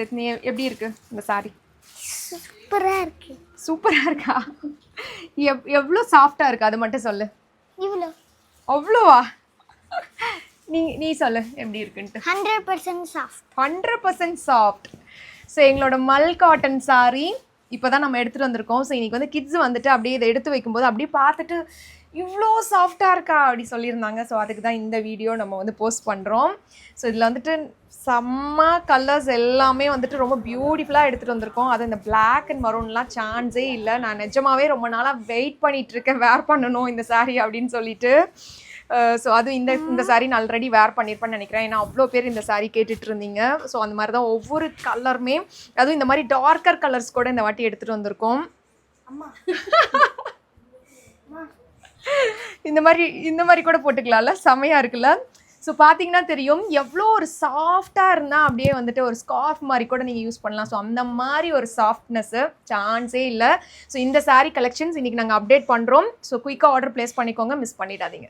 எப்படி இருக்கு இந்த சாரி? சூப்பராக இருக்கு. சூப்பராக இருக்கா? எவ்வளோ சாஃப்டாக இருக்கு அது மட்டும் சொல்லு. இவ்வளோ அவ்வளோவா? நீ சொல்லு எப்படி இருக்குன்ட்டு. 100% சாஃப்ட். 100% சாஃப்ட். ஸோ எங்களோட மல் காட்டன் சாரி இப்போ தான் நம்ம எடுத்துகிட்டு வந்திருக்கோம். ஸோ இன்றைக்கி வந்து கிட்ஸ் வந்துட்டு அப்படியே இதை எடுத்து வைக்கும்போது அப்படியே பார்த்துட்டு இவ்வளோ சாஃப்டாக இருக்கா அப்படி சொல்லியிருந்தாங்க. ஸோ அதுக்கு தான் இந்த வீடியோ நம்ம வந்து போஸ்ட் பண்ணுறோம். ஸோ இதில் வந்துட்டு செம்ம கலர்ஸ் எல்லாமே வந்துட்டு ரொம்ப பியூட்டிஃபுல்லாக எடுத்துகிட்டு வந்திருக்கோம். அது இந்த பிளாக் அண்ட் மரூன்லாம் சான்ஸே இல்லை. நான் நிஜமாவே ரொம்ப நாளாக வெயிட் பண்ணிகிட்ருக்கேன் வேர் பண்ணணும் இந்த சாரீ அப்படின்னு சொல்லிட்டு. ஸோ அது இந்த சாரீ நான் ஆல்ரெடி வேர் பண்ணியிருப்பேன்னு நினைக்கிறேன். ஏன்னா அவ்வளோ பேர் இந்த சாரீ கேட்டுட்டு இருந்தீங்க. ஸோ அந்த மாதிரி தான் ஒவ்வொரு கலருமே, அதுவும் இந்த மாதிரி டார்க்கர் கலர்ஸ் கூட இந்த வாட்டி எடுத்துகிட்டு வந்திருக்கோம். இந்த மாதிரி கூட போட்டுக்கலாம்ல, செமையாக இருக்குல்ல. ஸோ பார்த்தீங்கன்னா தெரியும் எவ்வளோ ஒரு சாஃப்டாக இருந்தால் அப்படியே வந்துட்டு ஒரு ஸ்கார்ஃப் மாதிரி கூட நீங்கள் யூஸ் பண்ணலாம். ஸோ அந்த மாதிரி ஒரு சாஃப்ட்னஸ்ஸு சான்ஸே இல்லை. ஸோ இந்த சாரீ கலெக்ஷன்ஸ் இன்றைக்கி நாங்கள் அப்டேட் பண்ணுறோம். ஸோ குயிக்காக ஆர்டர் ப்ளேஸ் பண்ணிக்கோங்க, மிஸ் பண்ணிடாதீங்க.